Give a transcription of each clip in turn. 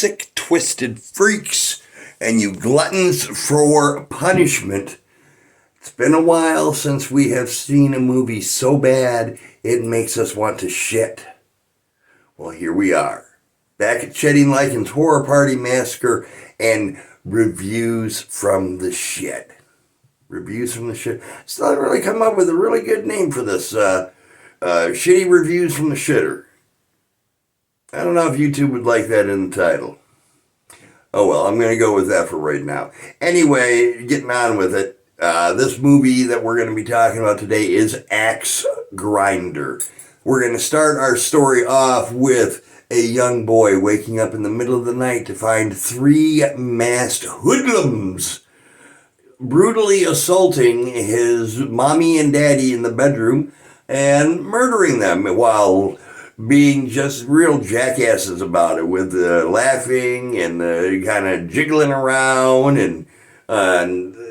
sick, twisted freaks and you gluttons for punishment. It's been a while since we have seen a movie so bad it makes us want to shit. Well, here we are, back at Shedding Lycan's Horror Party Massacre and reviews from the shit. Reviews from the shit. Still haven't really come up with a really good name for this. Shitty reviews from the shitter. I don't know if YouTube would like that in the title. Oh well, I'm going to go with that for right now. Anyway, getting on with it. This movie that we're going to be talking about today is Axe Grinder. We're going to start our story off with a young boy waking up in the middle of the night to find 3 masked hoodlums brutally assaulting his mommy and daddy in the bedroom and murdering them while being just real jackasses about it, with laughing and kind of jiggling around and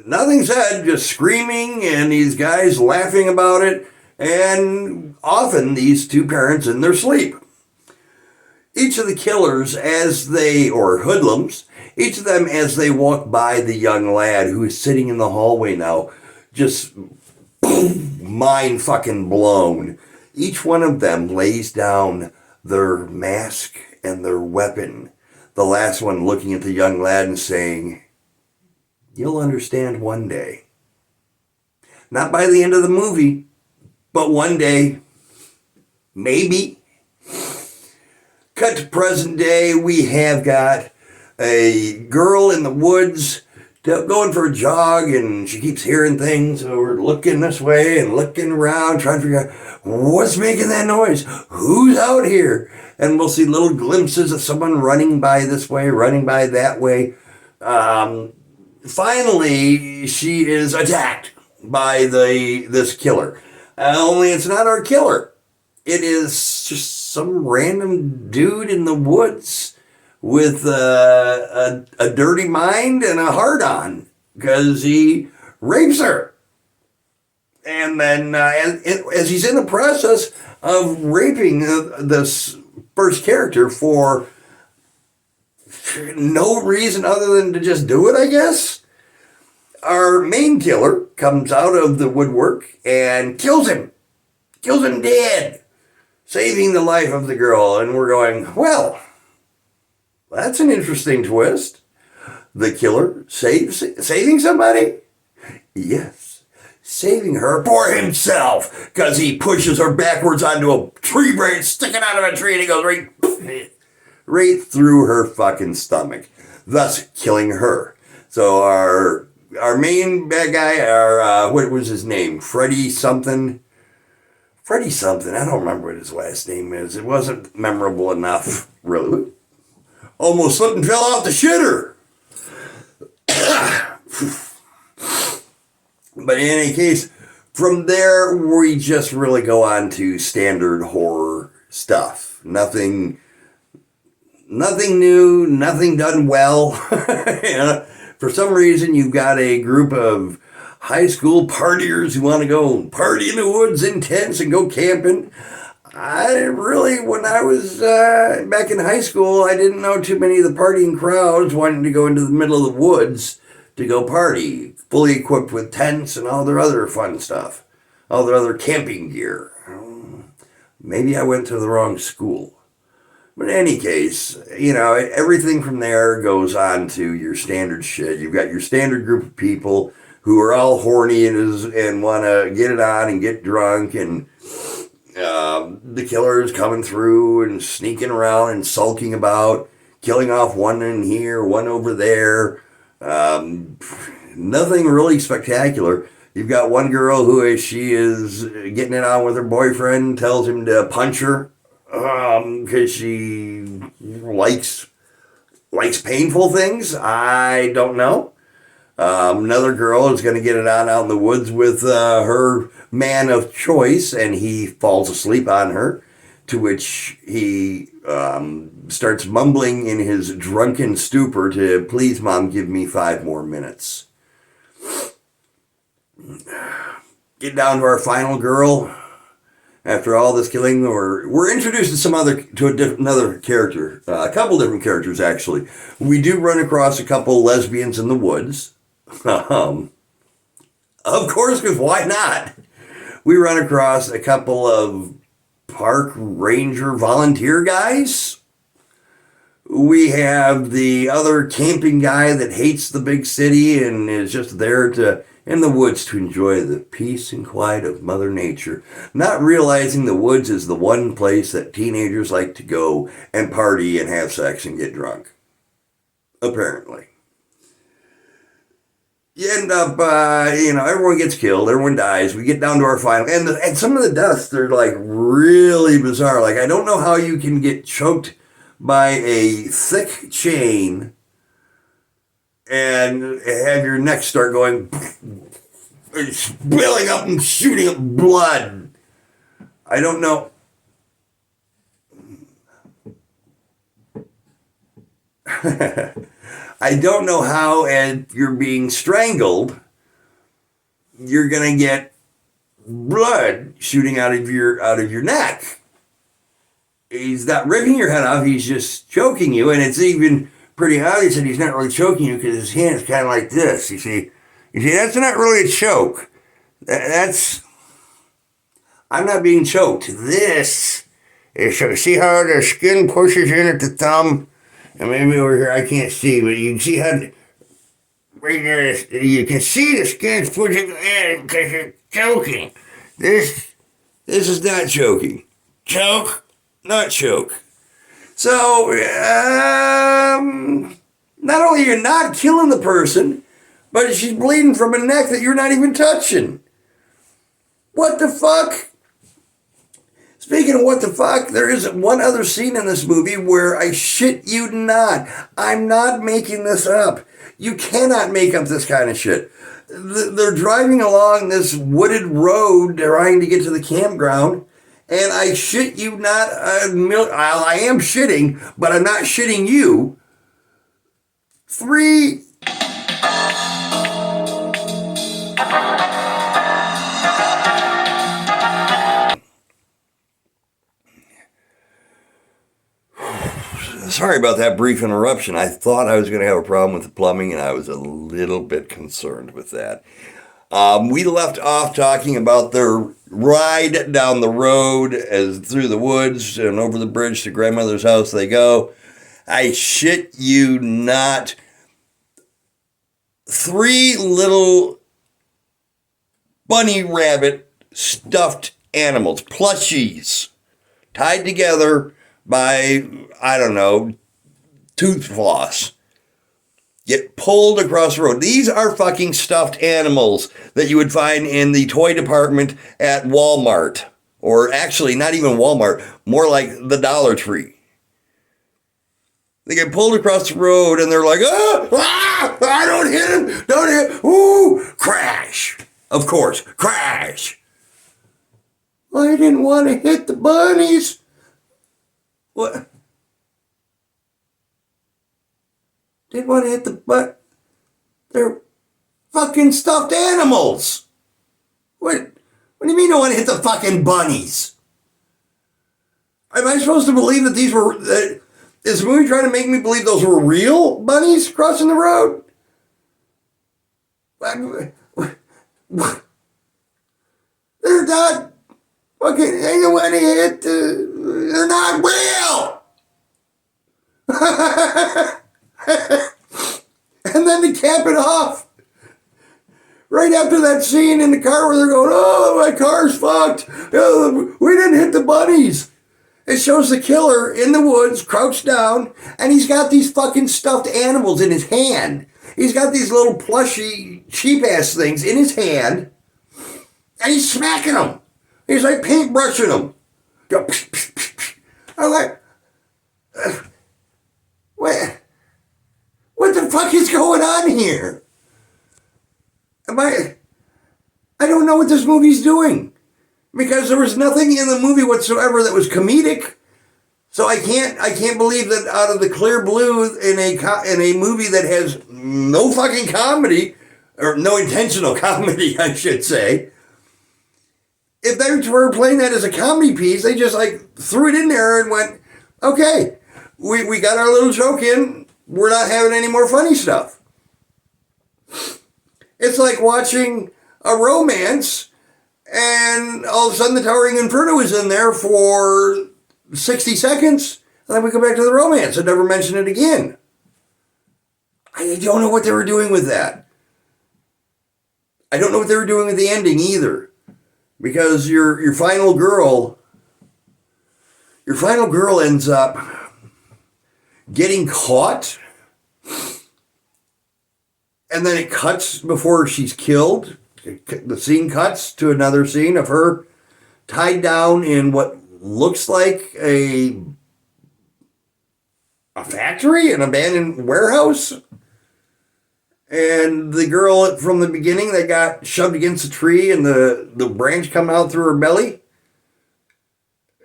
nothing said, just screaming, and these guys laughing about it, and often these 2 parents in their sleep. Each of the killers or hoodlums, each of them as they walk by the young lad who is sitting in the hallway now, just boom, mind fucking blown. Each one of them lays down their mask and their weapon. The last one looking at the young lad and saying, "You'll understand one day." Not by the end of the movie, but one day, maybe. Cut to present day, we have got a girl in the woods going for a jog, and she keeps hearing things, so we're looking this way and looking around, trying to figure out what's making that noise, who's out here, and we'll see little glimpses of someone running by this way, running by that way. Finally, she is attacked by this killer. Only it's not our killer. It is just some random dude in the woods with a dirty mind and a heart-on because he rapes her. And then as he's in the process of raping this first character for no reason other than to just do it, I guess, our main killer comes out of the woodwork and kills him dead, saving the life of the girl. And we're going, well, that's an interesting twist. The killer saving somebody? Yes, saving her for himself, because he pushes her backwards onto a tree branch sticking out of a tree, and he goes right through her fucking stomach, thus killing her. So our main bad guy, what was his name? Freddy something. I don't remember what his last name is. It wasn't memorable enough, really. Almost slipped and fell off the shitter. But in any case, from there, we just really go on to standard horror stuff. Nothing new, nothing done well. For some reason, you've got a group of high school partiers who want to go party in the woods in tents and go camping. When I was back in high school, I didn't know too many of the partying crowds wanting to go into the middle of the woods to go party, fully equipped with tents and all their other fun stuff, all their other camping gear. Maybe I went to the wrong school. But in any case, everything from there goes on to your standard shit. You've got your standard group of people who are all horny and want to get it on and get drunk, and the killer is coming through and sneaking around and sulking about, killing off one in here, one over there. Nothing really spectacular. You've got one girl who she is getting it on with her boyfriend, tells him to punch her because she likes painful things. I don't know. Another girl is going to get it on out in the woods with her man of choice, and he falls asleep on her, to which he starts mumbling in his drunken stupor to, "Please, Mom, give me 5 more minutes." Get down to our final girl, After all this killing, we're introduced to another character, a couple different characters actually. We do run across a couple lesbians in the woods. Of course, because why not? We run across a couple of park ranger volunteer guys. We have the other camping guy that hates the big city and is just there in the woods to enjoy the peace and quiet of Mother Nature, not realizing the woods is the one place that teenagers like to go and party and have sex and get drunk. Apparently. You end up, everyone gets killed, everyone dies. We get down to our final, and some of the deaths, they're like really bizarre. Like, I don't know how you can get choked by a thick chain and have your neck start going, spilling up and shooting up blood. I don't know. I don't know how, and you're being strangled, you're gonna get blood shooting out of your neck. He's not ripping your head off, he's just choking you, and it's even pretty obvious that he's not really choking you because his hand's kind of like this, you see. That's not really a choke. I'm not being choked. This is, see how the skin pushes in at the thumb? And maybe over here I can't see, but you can see how, right there, you can see the skin's pushing in because you're choking. This is not choking. Choke, not choke. So, not only you're not killing the person, but she's bleeding from a neck that you're not even touching. What the fuck? Speaking of what the fuck, there is one other scene in this movie where I shit you not. I'm not making this up. You cannot make up this kind of shit. They're driving along this wooded road trying to get to the campground, and I shit you not, I am shitting, but I'm not shitting you. 3... Sorry about that brief interruption. I thought I was going to have a problem with the plumbing, and I was a little bit concerned with that. We left off talking about their ride down the road as through the woods and over the bridge to grandmother's house they go. I shit you not. 3 little bunny rabbit stuffed animals, plushies, tied together by, I don't know, tooth floss, get pulled across the road. These are fucking stuffed animals that you would find in the toy department at Walmart. Or actually, not even Walmart, more like the Dollar Tree. They get pulled across the road and they're like, I don't hit him, don't hit, ooh, crash. Of course, crash. I didn't want to hit the bunnies. What? Didn't want to hit the butt. They're fucking stuffed animals. What do you mean don't want to hit the fucking bunnies? Am I supposed to believe that these were... is the movie trying to make me believe those were real bunnies crossing the road? They're not... fucking... ain't no way to hit the... they're not real! And then to cap it off, right after that scene in the car where they're going, oh, my car's fucked. We didn't hit the bunnies. It shows the killer in the woods, crouched down, and he's got these fucking stuffed animals in his hand. He's got these little plushy, cheap-ass things in his hand, and he's smacking them. He's like paintbrushing them. I'm like, what the fuck is going on here? I don't know what this movie's doing. Because there was nothing in the movie whatsoever that was comedic. So I can't believe that out of the clear blue in a movie that has no fucking comedy, or no intentional comedy, I should say, If they were playing that as a comedy piece, they just like threw it in there and went, okay, we got our little joke in. We're not having any more funny stuff. It's like watching a romance and all of a sudden the Towering Inferno is in there for 60 seconds. And then we go back to the romance and never mention it again. I don't know what they were doing with that. I don't know what they were doing with the ending either. Because your final girl ends up getting caught, and then it cuts before she's killed. The scene cuts to another scene of her tied down in what looks like a factory, an abandoned warehouse. And the girl from the beginning that got shoved against a tree and the branch coming out through her belly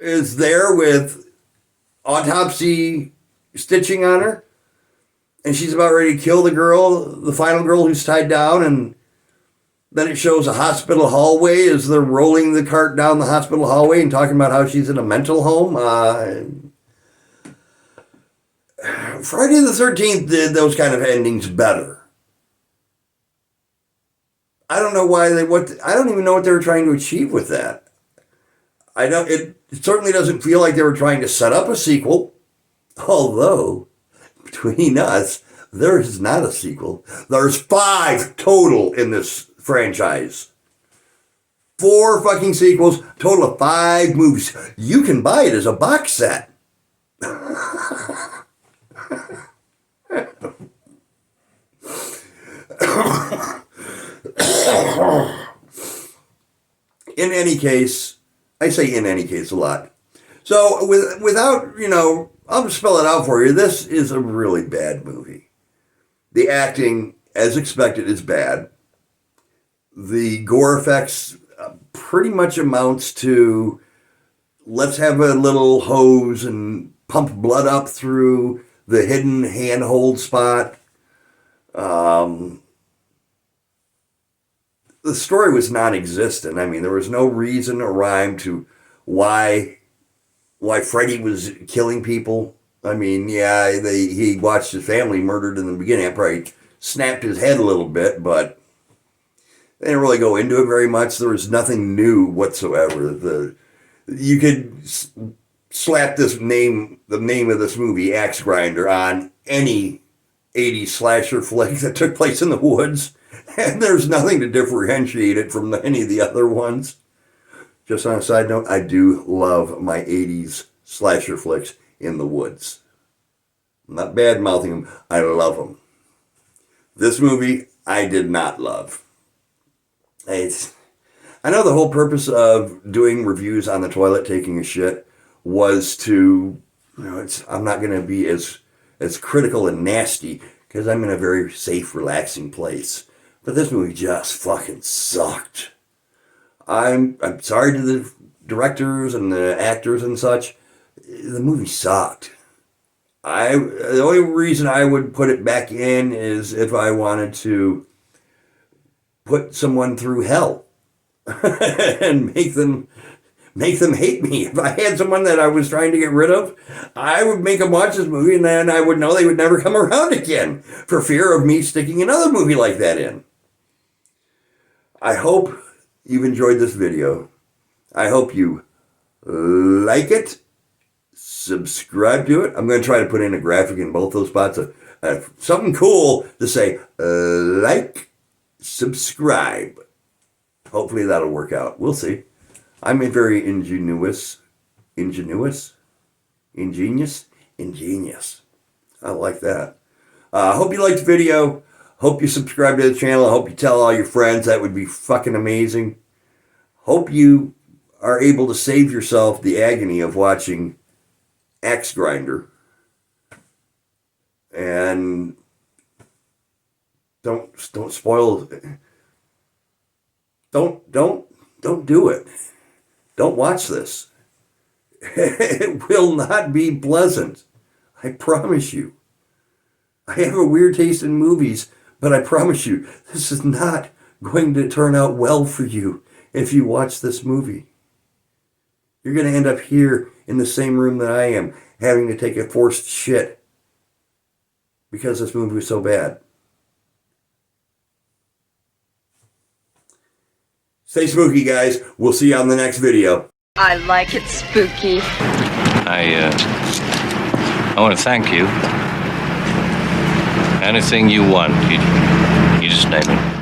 is there with autopsy stitching on her. And she's about ready to kill the final girl who's tied down. And then it shows a hospital hallway as they're rolling the cart down the hospital hallway and talking about how she's in a mental home. Friday the 13th did those kind of endings better. I don't know why I don't even know what they were trying to achieve with that. It certainly doesn't feel like they were trying to set up a sequel. Although, between us, there is not a sequel. There's 5 total in this franchise. 4 fucking sequels, total of 5 movies. You can buy it as a box set. In any case, I say in any case a lot. So without, I'll just spell it out for you. This is a really bad movie. The acting, as expected, is bad. The gore effects pretty much amounts to let's have a little hose and pump blood up through the hidden handhold spot. The story was non-existent. I mean, there was no reason or rhyme to why Freddy was killing people. I mean, yeah, he watched his family murdered in the beginning. I probably snapped his head a little bit, but they didn't really go into it very much. There was nothing new whatsoever. You could slap the name of this movie, Axe Grinder, on any 80s slasher flick that took place in the woods. And there's nothing to differentiate it from any of the other ones. Just on a side note, I do love my 80s slasher flicks in the woods. I'm not bad-mouthing them. I love them. This movie, I did not love. I know the whole purpose of doing reviews on the toilet taking a shit was to, I'm not going to be as critical and nasty because I'm in a very safe, relaxing place. But this movie just fucking sucked. I'm sorry to the directors and the actors and such. The movie sucked. The only reason I would put it back in is if I wanted to put someone through hell and make them hate me. If I had someone that I was trying to get rid of, I would make them watch this movie and then I would know they would never come around again for fear of me sticking another movie like that in. I hope you've enjoyed this video. I hope you like it, subscribe to it. I'm going to try to put in a graphic in both those spots. Something cool to say, like, subscribe. Hopefully that'll work out. We'll see. I'm a very ingenious. I like that. Hope you liked the video. Hope you subscribe to the channel. I hope you tell all your friends. That would be fucking amazing. Hope you are able to save yourself the agony of watching Axe Grinder. And don't spoil it. Don't do it. Don't watch this. It will not be pleasant. I promise you. I have a weird taste in movies, but I promise you, this is not going to turn out well for you. if you watch this movie. You're going to end up here in the same room that I am, having to take a forced shit because this movie was so bad. Stay spooky, guys. We'll see you on the next video. I like it spooky. I want to thank you. Anything you want, you just name it.